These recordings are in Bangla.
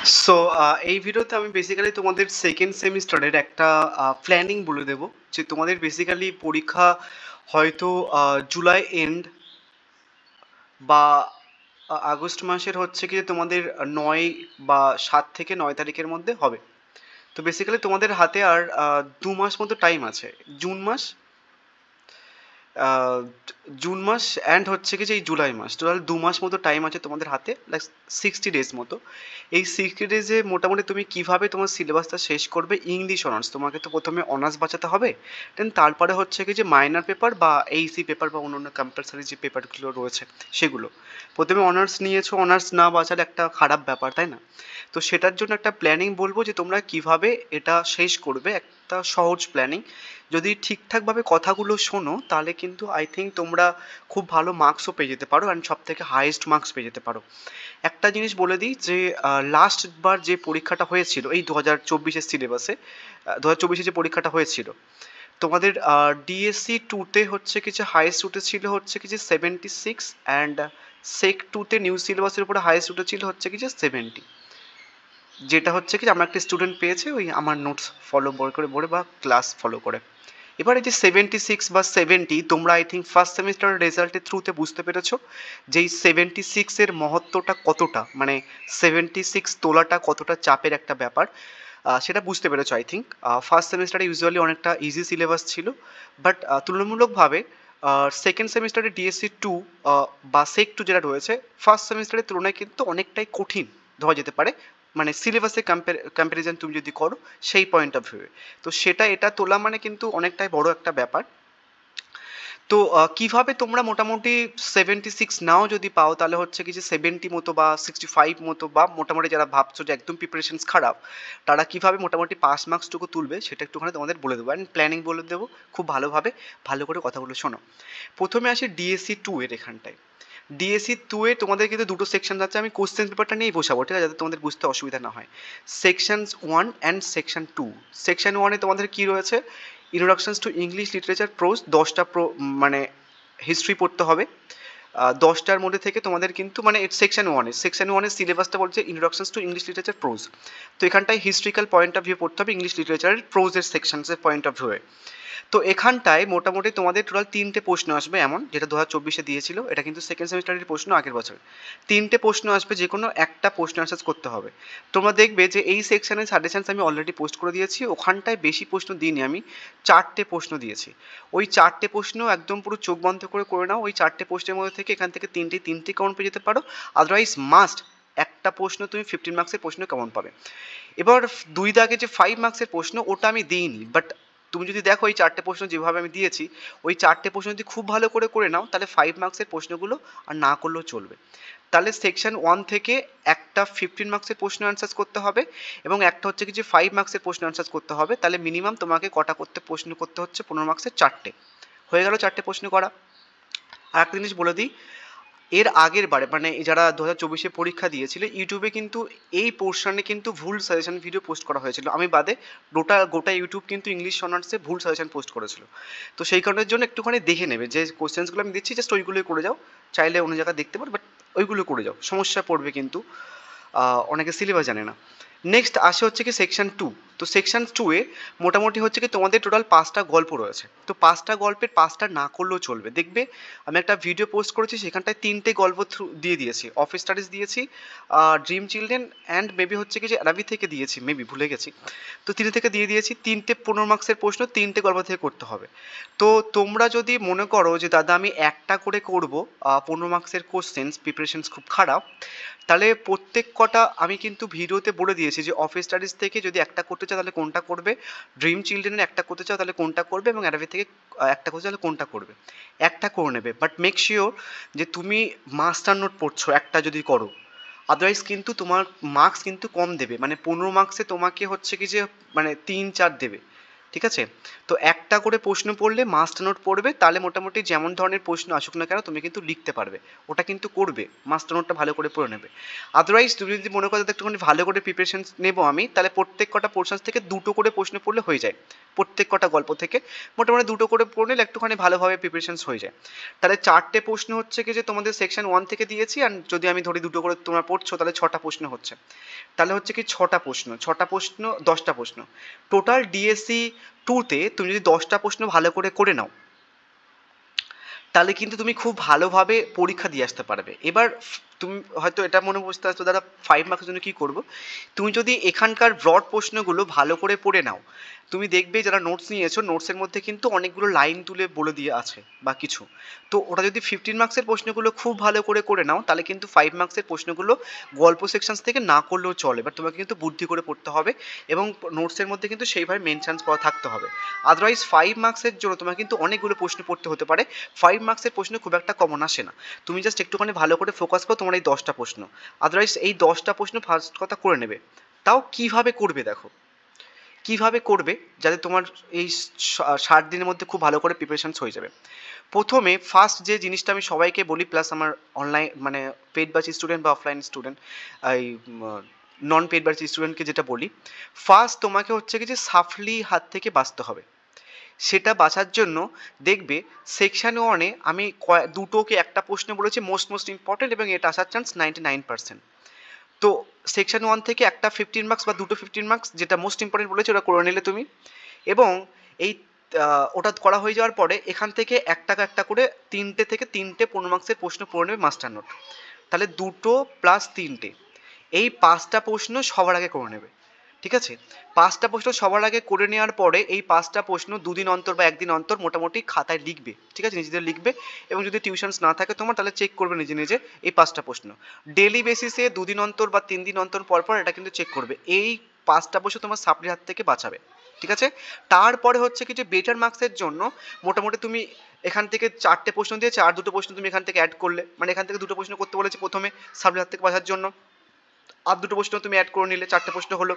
সো এই ভিডিওতে আমি বেসিক্যালি তোমাদের সেকেন্ড সেমিস্টারের একটা প্ল্যানিং বলে দেব যে তোমাদের বেসিক্যালি পরীক্ষা হয়তো জুলাই এন্ড বা আগস্ট মাসের হচ্ছে কি তোমাদের 7 থেকে 9 তারিখের মধ্যে হবে। তো বেসিক্যালি তোমাদের হাতে আর 2 মাস মতো টাইম আছে। জুন মাস আহ, জুন মাস অ্যান্ড হচ্ছে কি যে এই জুলাই মাস, টোটাল 2 মাস মতো টাইম আছে তোমাদের হাতে, লাইক 60 ডেজ মতো। এই 60 ডেজে মোটামুটি তুমি কিভাবে তোমার সিলেবাসটা শেষ করবে। ইংলিশ অনার্স, তোমাকে তো প্রথমে অনার্স বাঁচাতে হবে, দেন তারপরে হচ্ছে কি যে মাইনর পেপার বা এইসি পেপার বা অন্য কম্পালসারি যে পেপারগুলো রয়েছে সেগুলো। প্রথমে অনার্স নিয়েছো, অনার্স না বাঁচালে একটা খারাপ ব্যাপার, তাই না? তো সেটার জন্য একটা প্ল্যানিং বলবো যে তোমরা কিভাবে এটা শেষ করবে, একটা সহজ প্ল্যানিং। যদি ঠিকঠাকভাবে কথাগুলো শোনো তাহলে কিন্তু আই থিঙ্ক তোমরা খুব ভালো মার্কসও পেয়ে যেতে পারো অ্যান্ড সব থেকে হাইয়েস্ট মার্কস পেয়ে যেতে পারো। একটা জিনিস বলে দিই যে লাস্ট বার যে পরীক্ষাটা হয়েছিল এই 2024-এর সিলেবাসে, 2024-এ যে পরীক্ষাটা হয়েছিল তোমাদের ডিএসসি টুতে হচ্ছে কিছু হাইয়েস্ট উঠেছিল হচ্ছে কিছু 76, অ্যান্ড সেক টুতে নিউ সিলেবাসের উপরে হাইয়েস্ট উঠেছিল হচ্ছে কিছু 70। যেটা হচ্ছে কি আমার একটা স্টুডেন্ট পেয়েছে ওই আমার নোটস ফলো করে বলে বা ক্লাস ফলো করে। এবার এই যে 76 বা 70, তোমরা আই থিঙ্ক ফার্স্ট সেমিস্টার রেজাল্টের থ্রুতে বুঝতে পেরেছো যে এই 76-এর মহত্বটা কতটা, মানে 76 তোলাটা কতটা চাপের একটা ব্যাপার। সেটা বুঝতে পেরেছো আই থিঙ্ক। ফার্স্ট সেমিস্টারে ইউজুয়ালি অনেকটা ইজি সিলেবাস ছিল, বাট তুলনামূলকভাবে সেকেন্ড সেমিস্টারে ডিএসসি টু বা সেক টু যেটা রয়েছে ফার্স্ট সেমিস্টারের তুলনায় কিন্তু অনেকটাই কঠিন ধরা যেতে পারে, মানে সিলেবাসে কম্প্যারিজন তুমি যদি করো সেই পয়েন্ট অফ ভিউয়ে। তো সেটা এটা তোলা মানে কিন্তু অনেকটাই বড় একটা ব্যাপার। তো কিভাবে তোমরা মোটামুটি 76 নাও যদি পাও তাহলে হচ্ছে কি যে 70 মতো বা 65 মতো, বা মোটামুটি যারা ভাবছো যে একদম প্রিপারেশনস খারাপ তারা কিভাবে মোটামুটি পাস মার্কসটুকু তুলবে সেটা একটুখানি তোমাদের বলে দেবো, অ্যান্ড প্ল্যানিং বলে দেবো খুব ভালোভাবে। ভালো করে কথাগুলো শোনো। প্রথমে আসি ডিএসসি টু এর এখানটায়। ডিএসসি টু এ তোমাদের কিন্তু দুটো সেকশন আছে, আমি কোশ্চেন পেপারটা নিয়েই বসাবো, ঠিক আছে, যাতে তোমাদের বুঝতে অসুবিধা না হয়। Section one and section two. Section ওয়ানে তোমাদের কি রয়েছে, introductions to English literature prose 10টা মানে হিস্ট্রি পড়তে হবে। 10টার মধ্যে থেকে তোমাদের কিন্তু মানে সেকশন ওয়ানের সিলেবাসটা বলছে introductions to English literature pros. তো এখানটায় হিস্ট্রিক্যাল পয়েন্ট অফ ভিউ পড়তে হবে ইংলিশ লিটারেচারের প্রোজের সেকশনসের পয়েন্ট অফ ভিউয়ে। তো এখানটায় মোটামুটি তোমাদের টোটাল 3টে প্রশ্ন আসবে এমন, যেটা 2024-এ দিয়েছিল, এটা কিন্তু সেকেন্ড সেমিস্টারের প্রশ্ন আগের বছর। 3টে প্রশ্ন আসবে, যে কোনো একটা প্রশ্ন অ্যান্সার করতে হবে। তোমরা দেখবে যে এই সেকশনের সাজেশনস আমি অলরেডি পোস্ট করে দিয়েছি, ওখানটায় বেশি প্রশ্ন দিইনি আমি, 4টে প্রশ্ন দিয়েছি। ওই 4টে প্রশ্ন একদম পুরো চোখ বন্ধ করে নাও, ওই 4টে প্রশ্নের মধ্যে থেকে এখান থেকে 3টে কমন পেয়ে যেতে পারো। আদারওয়াইজ মাস্ট একটা প্রশ্ন তুমি 15 মার্কসের প্রশ্ন কেমন পাবে। এবার দুই দাগে যে 5 মার্কসের প্রশ্ন ওটা আমি দিইনি, বাট তুমি যদি দেখো এই 4টে প্রশ্ন যেভাবে আমি দিয়েছি, ওই 4টে প্রশ্ন যদি খুব ভালো করে নাও তাহলে 5 মার্কসের প্রশ্নগুলো আর না করলেও চলবে। তাহলে সেকশন ওয়ান থেকে একটা 15 মার্কসের প্রশ্ন অ্যান্সার করতে হবে এবং একটা হচ্ছে কি যে 5 মার্কসের প্রশ্ন অ্যান্সার করতে হবে। তাহলে মিনিমাম তোমাকে কটা প্রশ্ন করতে হচ্ছে, 15 মার্কসের 4টে। হয়ে গেল 4টে প্রশ্ন করা। আর একটা জিনিস বলে দিই, এর আগের বারে মানে যারা 2024-এ পরীক্ষা দিয়েছিল ইউটিউবে কিন্তু এই পোর্শনে কিন্তু ভুল সাজেশন ভিডিও পোস্ট করা হয়েছিল, আমি বাদে গোটা ইউটিউব কিন্তু ইংলিশ অনার্সে ভুল সাজেশন পোস্ট করেছিল। তো সেই কারণের জন্য একটুখানি দেখে নেবে যে কোশ্চেন্সগুলো আমি দিচ্ছি জাস্ট ওইগুলোই করে যাও। চাইলে অন্য জায়গায় দেখতে পারো, বাট ওইগুলো করে যাও, সমস্যা পড়বে কিন্তু। অনেকে সিলেবাস জানে না। নেক্সট আসে হচ্ছে কি সেকশন টু। তো সেকশন টু এ মোটামুটি হচ্ছে কি তোমাদের টোটাল 5টা গল্প রয়েছে। তো 5টা গল্পের 5টা না করলেও চলবে। দেখবে আমি একটা ভিডিও পোস্ট করেছি, সেখানটায় 3টে গল্প দিয়ে দিয়েছি, অফিস স্টাডিজ দিয়েছি, ড্রিম চিলড্রেন অ্যান্ড মেবি হচ্ছে কি যে অ্যারাবি থেকে দিয়েছি, মেবি ভুলে গেছি। তো 3 থেকে দিয়ে দিয়েছি, 3টে 15 মার্কসের প্রশ্ন 3টে গল্প থেকে করতে হবে। তো তোমরা যদি মনে করো যে দাদা আমি একটা করে করবো 15 মার্কসের কোশ্চেন্স, প্রিপারেশনস খুব খারাপ, তাহলে প্রত্যেক কটা আমি কিন্তু ভিডিওতে বলে দিয়েছি যে অফিস স্টাডিজ থেকে যদি একটা করতে চাও তাহলে কোনটা করবে, ড্রিম চিলড্রেনের একটা করতে চাও তাহলে কোনটা করবে, এবং অ্যারাবি থেকে একটা করতে চাও তাহলে কোনটা করবে। একটা করে নেবে, বাট মেক শিওর যে তুমি মাস্টার নোট পড়ছো একটা যদি করো, আদারওয়াইজ কিন্তু তোমার মার্কস কিন্তু কম দেবে, মানে 15 মার্কসে তোমাকে হচ্ছে কি যে মানে 3-4 দেবে। ঠিক আছে? তো একটা করে প্রশ্ন পড়লে মাস্ট নোট পড়বে, তাহলে মোটামুটি যেমন ধরনের প্রশ্ন আসুক না কেন তুমি কিন্তু লিখতে পারবে। ওটা কিন্তু করবে, মাস্ট নোটটা ভালো করে পড়ে নেবে। আদারওয়াইজ তুমি যদি মনে করো একটুখানি ভালো করে প্রিপারেশন নেবো আমি, তাহলে প্রত্যেক কটা পোর্শন থেকে দুটো করে প্রশ্ন পড়লে হয়ে যায়। প্রত্যেক কটা গল্প থেকে মোটামুটি দুটো করে পড়লে একটুখানি ভালোভাবে প্রিপারেশন হয়ে যায়। তাহলে 4টে প্রশ্ন হচ্ছে কি যে তোমাদের সেকশন 1 থেকে দিয়েছি, আর যদি আমি ধরি দুটো করে তোমরা পড়ছো তাহলে 6টা প্রশ্ন হচ্ছে। তাহলে হচ্ছে কি 6টা প্রশ্ন 10টা প্রশ্ন টোটাল। ডিএসসি 2তে তুমি যদি 10টা প্রশ্ন ভালো করে করে নাও, তাহলে কিন্তু তুমি খুব ভালোভাবে পরীক্ষা দিয়ে আসতে পারবে। এবার তুমি হয়তো এটা মনে বুঝতে পারছো দাদা 5 মার্কের জন্য কী করবো। তুমি যদি এখানকার ব্রড প্রশ্নগুলো ভালো করে পড়ে নাও, তুমি দেখবে যারা নোটস নিয়েছো নোটসের মধ্যে কিন্তু অনেকগুলো লাইন তুলে বলে দিয়ে আছে বা কিছু। তো ওটা যদি 15 মার্কসের প্রশ্নগুলো খুব ভালো করে করে নাও, তাহলে কিন্তু 5 মার্কসের প্রশ্নগুলো গল্প সেকশন থেকে না করলেও চলে, বাট তোমাকে কিন্তু বুদ্ধি করে পড়তে হবে এবং নোটসের মধ্যে কিন্তু সেইভাবে মেনশানস করা থাকতে হবে। আদারওয়াইজ 5 মার্কসের জন্য তোমাকে কিন্তু অনেকগুলো প্রশ্ন পড়তে হতে পারে। 5 মার্কসের প্রশ্ন খুব একটা কমন আসে না। তুমি জাস্ট একটুখানি ভালো করে ফোকাস করো তোমার এই 10টা প্রশ্ন। আদারওয়াইজ এই 10টা প্রশ্ন ফার্স্ট কথা করে নেবে। তাও কিভাবে করবে দেখো, কিভাবে করবে যাতে তোমার এই 60 দিনের মধ্যে খুব ভালো করে প্রিপারেশনস হয়ে যাবে। প্রথমে ফার্স্ট যে জিনিসটা আমি সবাইকে বলি, প্লাস আমার অনলাইন মানে পেড ব্যাচ স্টুডেন্ট বা অফলাইন স্টুডেন্ট, এই নন পেড ব্যাচ স্টুডেন্টকে যেটা বলি, ফার্স্ট তোমাকে হচ্ছে কি যে সাফলি হাত থেকে বাঁচতে হবে। সেটা বাঁচার জন্য দেখবে সেকশন 1-এ আমি দুটো কি একটা প্রশ্ন বলেছি মোস্ট ইম্পর্টেন্ট, এবং এটা আসার চান্স 99%। তো সেকশন 1 থেকে একটা 15 মার্কস বা দুটো 15 মার্কস যেটা মোস্ট ইম্পর্টেন্ট বলেছে ওটা করে নিলে তুমি, এবং এই ওটা করা হয়ে যাওয়ার পরে এখান থেকে একটা করে 3টে থেকে 3টে 15 মার্কসের প্রশ্ন পড়ে নেবে মাস্টার নোট। তাহলে দুটো প্লাস 3টে, এই 5টা প্রশ্ন সবার আগে করে নেবে। ঠিক আছে? 5টা প্রশ্ন সবার আগে করে নেওয়ার পরে এই 5টা প্রশ্ন দুদিন অন্তর বা একদিন অন্তর মোটামুটি খাতায় লিখবে। ঠিক আছে? নিজেদের লিখবে, এবং যদি টিউশনস না থাকে তোমার তাহলে চেক করবে নিজে নিজে এই 5টা প্রশ্ন। ডেলি বেসিসে দুদিন অন্তর বা 3 দিন অন্তর পর পর এটা কিন্তু চেক করবে। এই 5টা প্রশ্ন তোমার সাপ্লির হাত থেকে বাঁচাবে। ঠিক আছে? তারপরে হচ্ছে কি যে বেটার মার্কসের জন্য মোটামুটি তুমি এখান থেকে 4টে প্রশ্ন দিয়েছে, আর দুটো প্রশ্ন তুমি এখান থেকে অ্যাড করলে, মানে এখান থেকে দুটো প্রশ্ন করতে বলেছে প্রথমে সাপ্লির হাত থেকে বাঁচার জন্য, আর দুটো প্রশ্ন তুমি অ্যাড করে নিলে, 4টে প্রশ্ন হলো।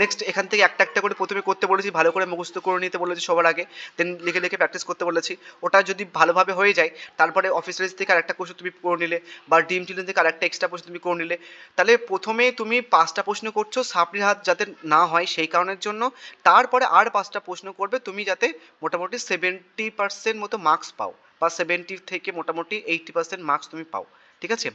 নেক্সট এখান থেকে একটা করে প্রথমে করতে বলেছি, ভালো করে মুখস্থ করে নিতে বলেছি সবার আগে, দেন লিখে লিখে প্র্যাকটিস করতে বলেছি। ওটা যদি ভালোভাবে হয়ে যায় তারপরে অফিস রেঞ্জ থেকে আরেকটা কোশ্চেন তুমি করে নিলে, বা ডিম চিলড্রেন থেকে আরেকটা এক্সট্রা প্রশ্ন তুমি করে নিলে। তাহলে প্রথমে তুমি 5টা প্রশ্ন করছো সাপ্লির হাত যাতে না হয় সেই কারণের জন্য, তারপরে আর 5টা প্রশ্ন করবে তুমি যাতে মোটামুটি 70% মতো মার্কস পাও, বা 70 থেকে মোটামুটি 80% মার্কস তুমি পাও। ঠিক আছে?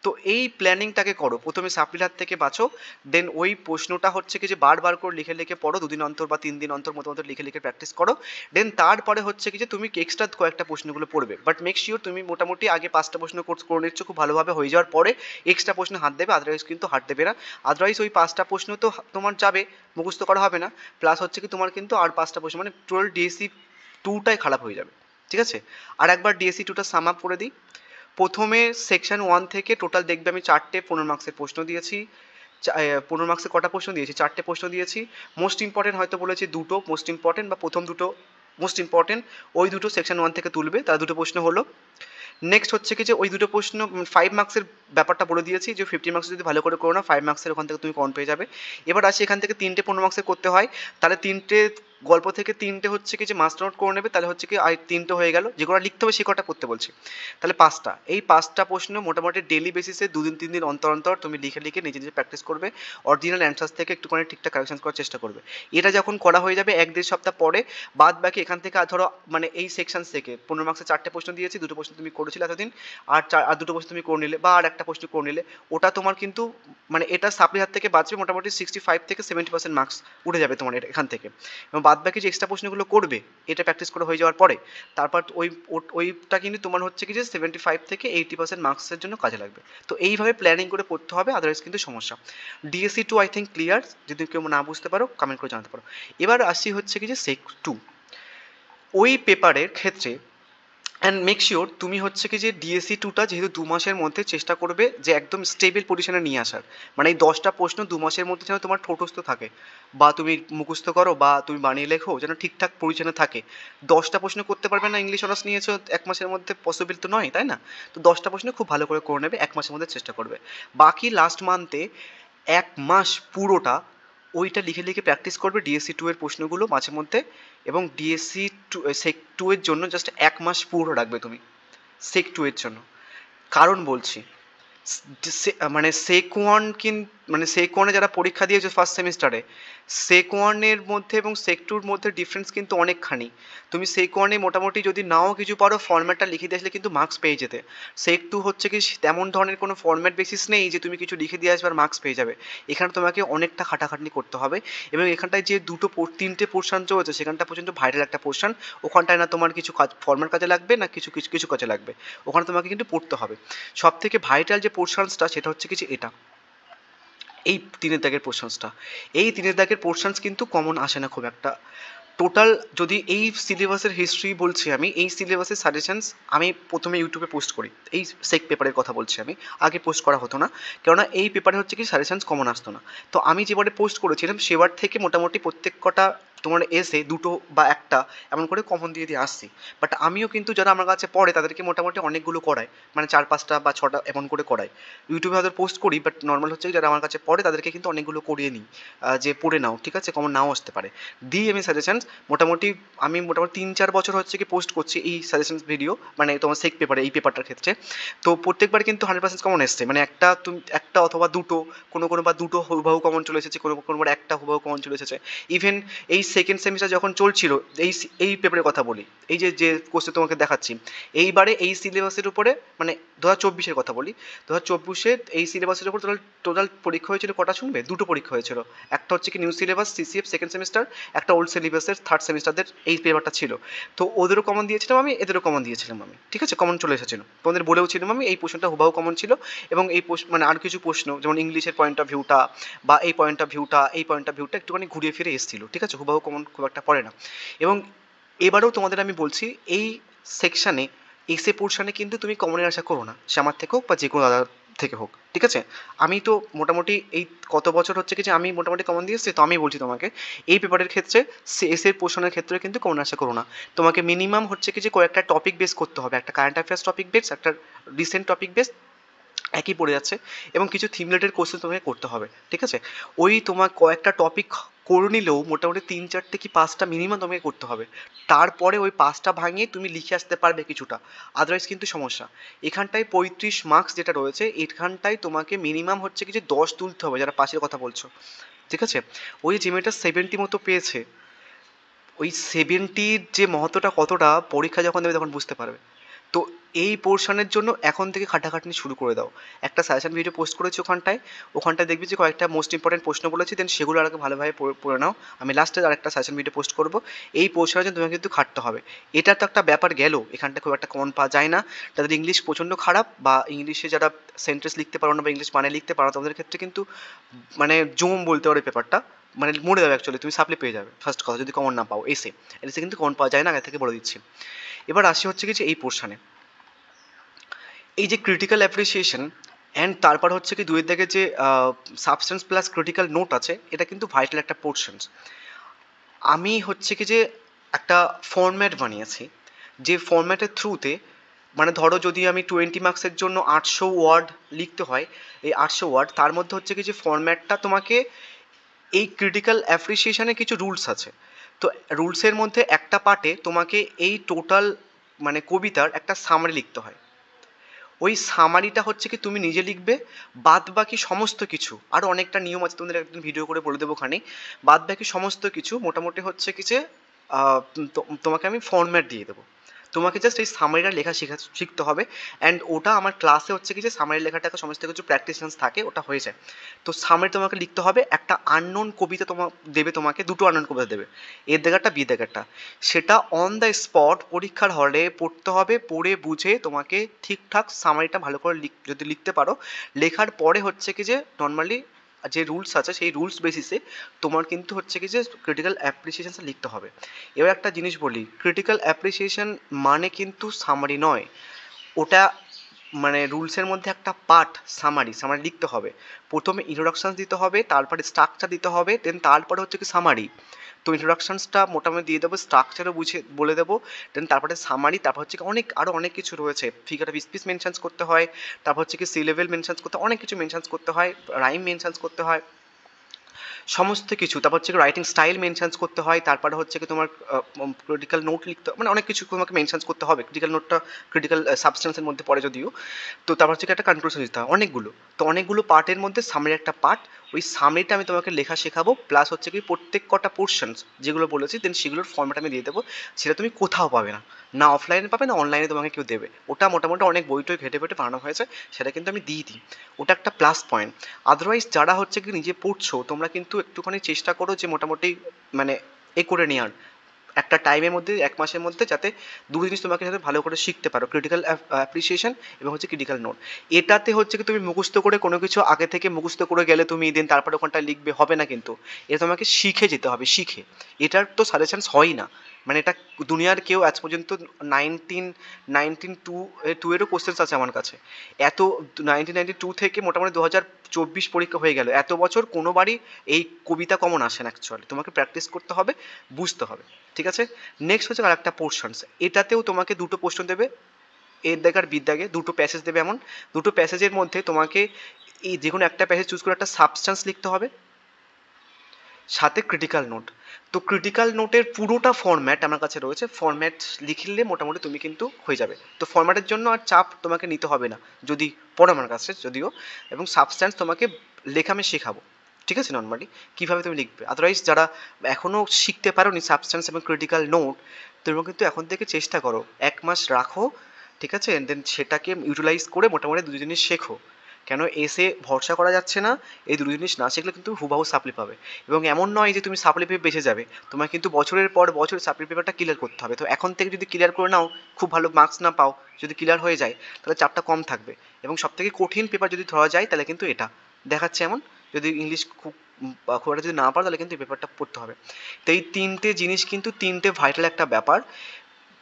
তো এই প্ল্যানিংটাকে করো, প্রথমে সাপ্লির হাত থেকে বাঁচো, দেন ওই প্রশ্নটা হচ্ছে কি যে বারবার করে লিখে লিখে পড়ো, 2 দিন অন্তর বা 3 দিন অন্তর মতো লিখে লিখে প্র্যাকটিস করো। দেন তারপরে হচ্ছে কি যে তুমি এক্সট্রা কয়েকটা প্রশ্নগুলো পড়বে, বাট মেক শিওর তুমি মোটামুটি আগে 5টা প্রশ্ন কোর্স করে নিচ্ছ খুব ভালোভাবে হয়ে যাওয়ার পরে এক্সট্রা প্রশ্ন হাত দেবে, আদারওয়াইজ কিন্তু হাত দেবে না। আদারওয়াইজ ওই 5টা প্রশ্ন তো তোমার যাবে, মুখস্থ করা হবে না, প্লাস হচ্ছে কি তোমার কিন্তু আর 5টা প্রশ্ন মানে টোটাল ডিএসসি 2টাই খারাপ হয়ে যাবে। ঠিক আছে? আর একবার ডিএসসি 2টা সাম আপ করে দিই। প্রথমে সেকশন 1 থেকে টোটাল দেখবে আমি 4টে 15 মার্কসের প্রশ্ন দিয়েছি। 15 মার্কসে কটা প্রশ্ন দিয়েছি? 4টে প্রশ্ন দিয়েছি। মোস্ট ইম্পর্টেন্ট হয়তো বলেছি দুটো মোস্ট ইম্পর্টেন্ট, বা প্রথম দুটো মোস্ট ইম্পর্টেন্ট, ওই দুটো সেকশন 1 থেকে তুলবে, তার দুটো প্রশ্ন হলো। নেক্সট হচ্ছে কি যে ওই দুটো প্রশ্ন 5 মার্কসের ব্যাপারটা বলে দিয়েছি যে 50 মার্কস যদি ভালো করে করো না 5 মার্কসের ওখান থেকে তুমি কম পেয়ে যাবে। এবার আসি এখান থেকে 3টে 15 মার্কসের করতে হয়, তাহলে 3টে গল্প থেকে 3টে হচ্ছে কি যে মাস্টার নোট করে নেবে, তাহলে হচ্ছে কি আর 3টে হয়ে গেল, যে কটা লিখতে হবে সে কটা করতে বলছি। তাহলে 5টা, এই 5টা প্রশ্ন মোটামুটি ডেলি বেসিসে 2 দিন 3 দিন অন্তর অন্তর তুমি লিখে লিখে নিজে নিজে প্র্যাকটিস করবে, অরিজিনাল অ্যান্সার্স থেকে একটুখানি ঠিকঠাক কারেকশন করার চেষ্টা করবে। এটা যখন করা হয়ে যাবে 1-1.5 সপ্তাহ পরে, বাদ বাকি এখান থেকে ধরো মানে এই সেকশন থেকে 15 মার্কসে 4টে প্রশ্ন দিয়েছি, দুটো প্রশ্ন তুমি করেছিলে এতদিন, আর দুটো প্রশ্ন তুমি করে নিলে, বা আর একটা প্রশ্ন করে নিলে, ওটা তোমার কিন্তু মানে এটা সাপ্লির হাত থেকে বাঁচবে মোটামুটি 65 থেকে 70% মার্কস উঠে যাবে তোমার এখান থেকে। এবং বাদ বাকি যে এক্সট্রা প্রশ্নগুলো করবে এটা প্র্যাকটিস করে হয়ে যাওয়ার পরে, তারপর ওইটা কিন্তু তোমার হচ্ছে কি যে 75 থেকে 80% মার্কসের জন্য কাজে লাগবে। তো এইভাবে প্ল্যানিং করে পড়তে হবে, আদারওয়াইজ কিন্তু সমস্যা। ডিএসসি 2 আই থিঙ্ক ক্লিয়ার, যদি কেউ না বুঝতে পারো কমেন্ট করে জানাতে পারো। এবার আসি হচ্ছে কি যে সেক 2, ওই পেপারের ক্ষেত্রে অ্যান্ড মেক শিওর তুমি হচ্ছে কি যে ডিএসসি 2টা যেহেতু 2 মাসের মধ্যে চেষ্টা করবে যে একদম স্টেবল পজিশনে নিয়ে আসার, মানে এই 10টা প্রশ্ন 2 মাসের মধ্যে যেন তোমার ঠোঁটস্থ থাকে, বা তুমি মুখস্থ করো বা তুমি বানিয়ে লেখো, যেন ঠিকঠাক পজিশনে থাকে। 10টা প্রশ্ন করতে পারবে না, ইংলিশ অনার্স নিয়েছো 1 মাসের মধ্যে পসিবল তো নয়, তাই না? তো 10টা প্রশ্ন খুব ভালো করে করে নেবে, 1 মাসের মধ্যে চেষ্টা করবে। বাকি লাস্ট মান্থে 1 মাস পুরোটা ওইটা লিখে লিখে প্র্যাকটিস করবে ডিএসসি 2 এর প্রশ্নগুলো মাঝে মধ্যে, এবং ডিএসসি 2 সেক 2 এর জন্য জাস্ট 1 মাস পুরো রাখবে তুমি সেক 2 এর জন্য। কারণ বলছি, মানে সেক ওয়ান মানে সেক ওয়ানে যারা পরীক্ষা দিয়েছে ফার্স্ট সেমিস্টারে, সেক ওয়ানের মধ্যে এবং সেক টুর মধ্যে ডিফারেন্স কিন্তু অনেকখানি। তুমি সেক ওয়ানে মোটামুটি যদি নাও কিছু পারো ফর্ম্যাটটা লিখে দিয়ে আসলে কিন্তু মার্কস পেয়ে যেতে। সেক টু হচ্ছে কি তেমন ধরনের কোনো ফর্ম্যাট বেসিস নেই যে তুমি কিছু লিখে দিয়ে আসবে আর মার্কস পেয়ে যাবে। এখানে তোমাকে অনেকটা খাটাখাটনি করতে হবে, এবং এখানটায় যে তিনটে পোর্শন চলছে সেখানটা পর্যন্ত ভাইরাল একটা পোর্শন। ওখানটায় না তোমার কিছু কাজ ফর্ম্যাট কাজে লাগবে, না কিছু কিছু কিছু কাজে লাগবে, ওখানে তোমাকে কিন্তু পড়তে হবে। সব থেকে ভাইটাল যে পোর্শনসটা সেটা হচ্ছে কিছু এটা, এই 3 দাগের পোর্শনসটা। এই 3 দাগের পোর্শনস কিন্তু কমন আসে না খুব একটা। টোটাল যদি এই সিলেবাসের হিস্ট্রি বলছি, আমি এই সিলেবাসের সাজেশনস আমি প্রথমে ইউটিউবে পোস্ট করি, এই সেক পেপারের কথা বলছি আমি, আগে পোস্ট করা হতো না, কেননা এই পেপারে হচ্ছে কি সাজেশনস কমন আসতো না। তো আমি যেবারে পোস্ট করেছিলাম সেবার থেকে মোটামুটি প্রত্যেক কটা তোমার এসে দুটো বা একটা এমন করে কমন দিয়ে দিয়ে আসছি। বাট আমিও কিন্তু যারা আমার কাছে পড়ে তাদেরকে মোটামুটি অনেকগুলো করায়, মানে 4-5টা বা 6টা এমন করে করায়। ইউটিউবে হয়তো পোস্ট করি, বাট নর্মাল হচ্ছে যারা আমার কাছে পড়ে তাদেরকে কিন্তু অনেকগুলো করিয়ে নিই, যে পড়ে নাও, ঠিক আছে, কমন নাও আসতে পারে, দিই আমি সাজেশনস। মোটামুটি আমি মোটামুটি 3-4 বছর হচ্ছে কি পোস্ট করছি এই সাজেশনস ভিডিও, মানে তোমার সেক পেপারে, এই পেপারটার ক্ষেত্রে। তো প্রত্যেকবার কিন্তু 100% কমন এসছে, মানে একটা অথবা দুটো, কোনো বা দুটো হুবহু কমন চলে এসেছে, কোনোবার একটা হুবহু কমন চলে এসেছে। ইভেন এই সেকেন্ড সেমিস্টার যখন চলছিল, এই পেপারের কথা বলি, এই যে যে কোর্সে তোমাকে দেখাচ্ছি, এইবারে এই সিলেবাসের উপরে, মানে 2024-এর কথা বলি, 2024-এর এই সিলেবাসের উপর টোটাল টোটাল পরীক্ষা হয়েছিল কটা শুনবে? দুটো পরীক্ষা হয়েছিল। একটা হচ্ছে কি new syllabus CCF second semester, একটা ওল্ড সিলেবাসের থার্ড সেমিস্টারদের এই পেপারটা ছিল। তো ওদেরও কমন দিয়েছিলাম আমি, এদেরও কমন দিয়েছিলাম আমি, ঠিক আছে, কমন চলে এসেছিল। তোমাদের বলেও ছিলাম আমি এই প্রশ্নটা হুবাহু কমন ছিল, এবং এই মানে আর কিছু প্রশ্ন যেমন ইংলিশের পয়েন্ট অফ ভিউটা বা এই পয়েন্ট অফ ভিউটা, এই পয়েন্ট অফ ভিউটা একটুখানি ঘুরিয়ে ফিরে এসেছিল, ঠিক আছে, হুবাহু কমন খুব একটা পড়ে না। এবং এবারেও তোমাদের আমি বলছি, এই সেকশানে এসে পোর্শনে কিন্তু তুমি কমনের আশা করো না, সে আমার থেকে হোক বা যে কোনো দাদার থেকে হোক, ঠিক আছে। আমি তো মোটামুটি এই কত বছর হচ্ছে কি যে আমি মোটামুটি কমন দিয়ে এসেছি, তো আমি বলছি তোমাকে এই পেপারের ক্ষেত্রে এসের পোর্শনের ক্ষেত্রে কিন্তু কমন আশা করো না। তোমাকে মিনিমাম হচ্ছে কি যে কয়েকটা টপিক বেস করতে হবে, একটা কারেন্ট অ্যাফেয়ার্স টপিক বেস, একটা রিসেন্ট টপিক বেস, একই পড়ে যাচ্ছে, এবং কিছু থিম রিলেটেড কোশ্চেন তোমাকে করতে হবে, ঠিক আছে। ওই তোমার কয়েকটা টপিক করে নিলেও মোটামুটি 3-4টে কি 5টা মিনিমাম তোমাকে করতে হবে। তারপরে ওই 5টা ভাঙিয়ে তুমি লিখে আসতে পারবে কিছুটা, আদারওয়াইজ কিন্তু সমস্যা। এখানটায় 35 মার্কস যেটা রয়েছে, এখানটায় তোমাকে মিনিমাম হচ্ছে কি যে 10 তুলতে হবে, যারা পাশের কথা বলছো, ঠিক আছে। ওই যে মেয়েটা 70 মতো পেয়েছে, ওই 70-র যে মহত্বটা কতটা পরীক্ষা যখন দেবে তখন বুঝতে পারবে। তো এই পোর্শনের জন্য এখন থেকে খাটাখাটনি শুরু করে দাও। একটা সাজেশন ভিডিও পোস্ট করেছি ওখানটায় দেখবি যে কয়েকটা মোস্ট ইম্পর্টেন্ট প্রশ্ন বলেছি, দেন সেগুলো আগে ভালোভাবে পড়ে নাও। আমি লাস্টে আরেকটা সাজেশন ভিডিও পোস্ট করবো। এই পোর্শনের জন্য তোমাকে কিন্তু খাটতে হবে। এটা তো একটা ব্যাপার গেল, এখানটা খুব একটা কমন পাওয়া যায় না। তাদের ইংলিশ প্রচণ্ড খারাপ, বা ইংলিশে যারা সেন্টেন্স লিখতে পারো না বা ইংলিশ মানে লিখতে পারো না, তোমাদের ক্ষেত্রে কিন্তু মানে জম বলতে পারো পেপারটা, মানে মরে যাবে অ্যাকচুয়ালি, তুমি সাপ্লি পেয়ে যাবে ফার্স্ট কথা যদি কমন না পাও। এসে কিন্তু কমন পাওয়া যায় না, আগে থেকে বলে দিচ্ছি। এবার আসি হচ্ছে কি যে এই পোর্শনে, এই যে ক্রিটিক্যাল অ্যাপ্রিসিয়েশন অ্যান্ড তারপর হচ্ছে কি দুয়ের দিকে যে সাবস্টেন্স প্লাস ক্রিটিক্যাল নোট আছে, এটা কিন্তু ভাইটাল একটা পোর্শনস। আমি হচ্ছে কি যে একটা ফরম্যাট বানিয়েছি, যে ফরম্যাটের থ্রুতে, মানে ধরো যদি আমি 20 মার্কসের জন্য 800 ওয়ার্ড লিখতে হয়, এই 800 ওয়ার্ড তার মধ্যে হচ্ছে কি যে ফরম্যাটটা তোমাকে, এই ক্রিটিক্যাল অ্যাপ্রিসিয়েশনে কিছু রুলস আছে। তো রুলসের মধ্যে একটা পার্টে তোমাকে এই টোটাল মানে কবিতার একটা সামারি লিখতে হয়। ওই সামারিটা হচ্ছে কি তুমি নিজে লিখবে, বাদ বাকি সমস্ত কিছু, আরও অনেকটা নিয়ম আছে, তোমাদের একদিন ভিডিও করে বলে দেবো ওখানে। বাদ বাকি সমস্ত কিছু মোটামুটি হচ্ছে কি যে তোমাকে আমি ফরম্যাট দিয়ে দেবো, তোমাকে জাস্ট এই সামারিটা লেখা শিখতে হবে। অ্যান্ড ওটা আমার ক্লাসে হচ্ছে কি যে সামারি লেখাটা একটা সমস্ত কিছু প্র্যাকটিস থাকে, ওটা হয়ে যায়। তো সামারি তোমাকে লিখতে হবে, একটা আননোন কবিতা দেবে, তোমাকে দুটো আননোন কবিতা দেবে, এর জায়গাটা বি জায়গাটা, সেটা অন দ্য স্পট পরীক্ষার হলে পড়তে হবে, পড়ে বুঝে তোমাকে ঠিকঠাক সামারিটা ভালো করে যদি লিখতে পারো, লেখার পরে হচ্ছে কি যে নর্মালি যে রুলস আছে সেই রুলস বেসিসে তোমার কিন্তু হচ্ছে কি যে ক্রিটিক্যাল অ্যাপ্রিসিয়েশনটা লিখতে হবে। এবার একটা জিনিস বলি, ক্রিটিক্যাল অ্যাপ্রিসিয়েশন মানে কিন্তু সামারি নয়, ওটা মানে রুলসের মধ্যে একটা পার্ট, সামারি লিখতে হবে। প্রথমে ইন্ট্রোডাকশান দিতে হবে, তারপরে স্ট্রাকচার দিতে হবে, দেন তারপরে হচ্ছে কি সামারি। তো ইন্ট্রোডাকশানসটা মোটামুটি দিয়ে দেবো, স্ট্রাকচারও বুঝে বলে দেবো, দেন তারপরে সামারি, তারপর হচ্ছে কি আরও অনেক কিছু রয়েছে, ফিগার অফ স্পিচ মেনশনস করতে হয়, তারপর হচ্ছে কি সি লেভেল মেনশনস করতে হয়, অনেক কিছু মেনশনস করতে হয়, রাইম মেনশনস করতে হয়। সমস্ত কিছু। তারপর হচ্ছে রাইটিং স্টাইল মেনশনস করতে হয়, তারপরে হচ্ছে কি তোমার ক্রিটিক্যাল নোট লিখতে, মানে অনেক কিছু তোমাকে মেনশনস করতে হবে। ক্রিটিক্যাল নোটটা ক্রিটিক্যাল সাবস্টেন্সের মধ্যে পড়ে যদিও। তো তারপর হচ্ছে একটা কনক্লুশন দিতে হয় অনেকগুলো। তো অনেকগুলো পার্টের মধ্যে সামনের একটা পার্ট, ওই সামরিটা আমি তোমাকে লেখা শেখাবো, প্লাস হচ্ছে কি প্রত্যেক কটা পোর্শনস যেগুলো বলেছি দেন সেগুলোর ফর্ম্যাট আমি দিয়ে দেবো। সেটা তুমি কোথাও পাবে না, না অফলাইনে পাবে না অনলাইনে তোমাকে কেউ দেবে। ওটা মোটামুটি অনেক বইটই ঘেটে ঘেটে বানানো হয়েছে, সেটা কিন্তু আমি দিয়ে দিই। ওটা একটা প্লাস পয়েন্ট। আদারওয়াইজ যারা হচ্ছে কি নিজে পড়ছো তোমরা কিন্তু একটুখানি চেষ্টা করো যে মোটামুটি মানে করে নেওয়ার একটা টাইমের মধ্যে, 1 মাসের মধ্যে, যাতে দুটো জিনিস তোমাকে যাতে ভালো করে শিখতে পারো, ক্রিটিক্যাল অ্যাপ্রিসিয়েশন এবং হচ্ছে ক্রিটিক্যাল নোট। এটাতে হচ্ছে কি তুমি মুখস্থ করে কোনো কিছু আগে থেকে মুখস্থ করে গেলে তুমি দিন তারপরে ওখানটা লিখবে হবে না, কিন্তু এটা তোমাকে শিখে যেতে হবে, শিখে। এটার তো সাজেশনস হয়ই না, মানে এটা দুনিয়ার কেউ আজ পর্যন্ত টু এরও কোশ্চেন্স আছে আমার কাছে। এত 1992 থেকে মোটামুটি 2024 পরীক্ষা হয়ে গেল, এত বছর কোনোবারই এই কবিতা কমন আসে না। অ্যাকচুয়ালি তোমাকে প্র্যাকটিস করতে হবে, বুঝতে হবে, ঠিক আছে। নেক্সট হচ্ছে আরেকটা পোর্শনস, এটাতেও তোমাকে দুটো পোর্শন দেবে, এর দাগ আর বির দাগে দুটো প্যাসেজ দেবে। এমন দুটো প্যাসেজের মধ্যে তোমাকে এই যে কোনো একটা প্যাসেজ চুজ করে একটা সাবস্টেন্স লিখতে হবে, সাথে ক্রিটিক্যাল নোট। তো ক্রিটিক্যাল নোটের পুরোটা ফরম্যাট আমার কাছে রয়েছে, ফরম্যাট লিখলে মোটামুটি তুমি কিন্তু হয়ে যাবে। তো ফরম্যাটের জন্য আর চাপ তোমাকে নিতে হবে না যদি পড়ো আমার কাছে যদিও। এবং সাবস্ট্যান্স তোমাকে লেখা আমি শেখাবো, ঠিক আছে, নর্মালি কীভাবে তুমি লিখবে। আদারওয়াইজ যারা এখনও শিখতে পারোনি সাবস্ট্যান্স এবং ক্রিটিক্যাল নোট, তুমি কিন্তু এখন থেকে চেষ্টা করো, 1 মাস রাখো, ঠিক আছে, দেন সেটাকে ইউটিলাইজ করে মোটামুটি দুটো জিনিস শেখো। কেন এসে ভরসা করা যাচ্ছে না, এই দুটো জিনিস না শিখলে কিন্তু হুবাহু সাপ্লি পাবে। এবং এমন নয় যে তুমি সাপ্লি পেয়ে বেঁচে যাবে, তোমার কিন্তু বছরের পর বছর সাপ্লি পেপারটা ক্লিয়ার করতে হবে। তো এখন থেকে যদি ক্লিয়ার করে নাও, খুব ভালো মার্কস না পাও, যদি ক্লিয়ার হয়ে যায় তাহলে চাপটা কম থাকবে। এবং সবথেকে কঠিন পেপার যদি ধরা যায় তাহলে কিন্তু এটা দেখাচ্ছে এমন, যদি ইংলিশ খুব খুব একটা যদি না পারো তাহলে কিন্তু এই পেপারটা পড়তে হবে। তো এই তিনটে জিনিস কিন্তু তিনটে ভাইটাল একটা ব্যাপার,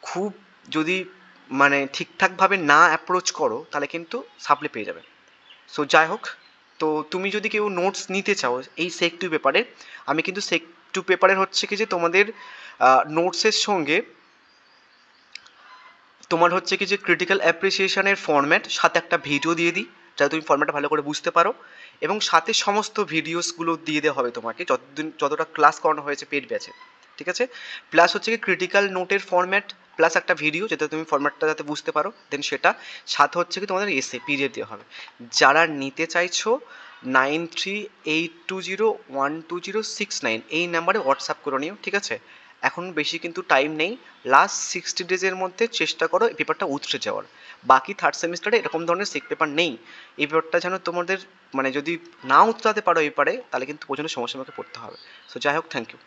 খুব যদি মানে ঠিকঠাকভাবে না অ্যাপ্রোচ করো তাহলে কিন্তু সাপ্লি পেয়ে যাবে। সো যাই হোক, তো তুমি যদি কেউ নোটস নিতে চাও এই সেক 2 পেপারে, আমি কিন্তু সেক 2 পেপারের হচ্ছে কি যে তোমাদের নোটসের সঙ্গে তোমার হচ্ছে কি যে ক্রিটিক্যাল অ্যাপ্রিসিয়েশনের ফরম্যাট সাথে একটা ভিডিও দিয়ে দিই, যাতে তুমি ফরম্যাটটা ভালো করে বুঝতে পারো। এবং সাথে সমস্ত ভিডিওসগুলো দিয়ে দেওয়া হবে তোমাকে যতটা ক্লাস করানো হয়েছে পেড ব্যাচে, ঠিক আছে। প্লাস হচ্ছে কি ক্রিটিক্যাল নোটের ফরম্যাট প্লাস একটা ভিডিও, যাতে তুমি ফরম্যাটটা যাতে বুঝতে পারো, দেন সেটা সাথে হচ্ছে কি তোমাদের এসে পিডিএফ দেওয়া হবে। যারা নিতে চাইছো 9382012069 এই নাম্বারে হোয়াটসঅ্যাপ করে নিও, ঠিক আছে। এখন বেশি কিন্তু টাইম নেই, লাস্ট 60 ডেজের মধ্যে চেষ্টা করো এই পেপারটা উতরে যাওয়ার। বাকি থার্ড সেমিস্টারে এরকম ধরনের সেক পেপার নেই, এই পেপারটা যেন তোমাদের মানে যদি না উতরাতে পারো এই পারে তাহলে কিন্তু প্রচণ্ড সমস্যার মুখে পড়তে হবে। সো যাই হোক, থ্যাংক ইউ।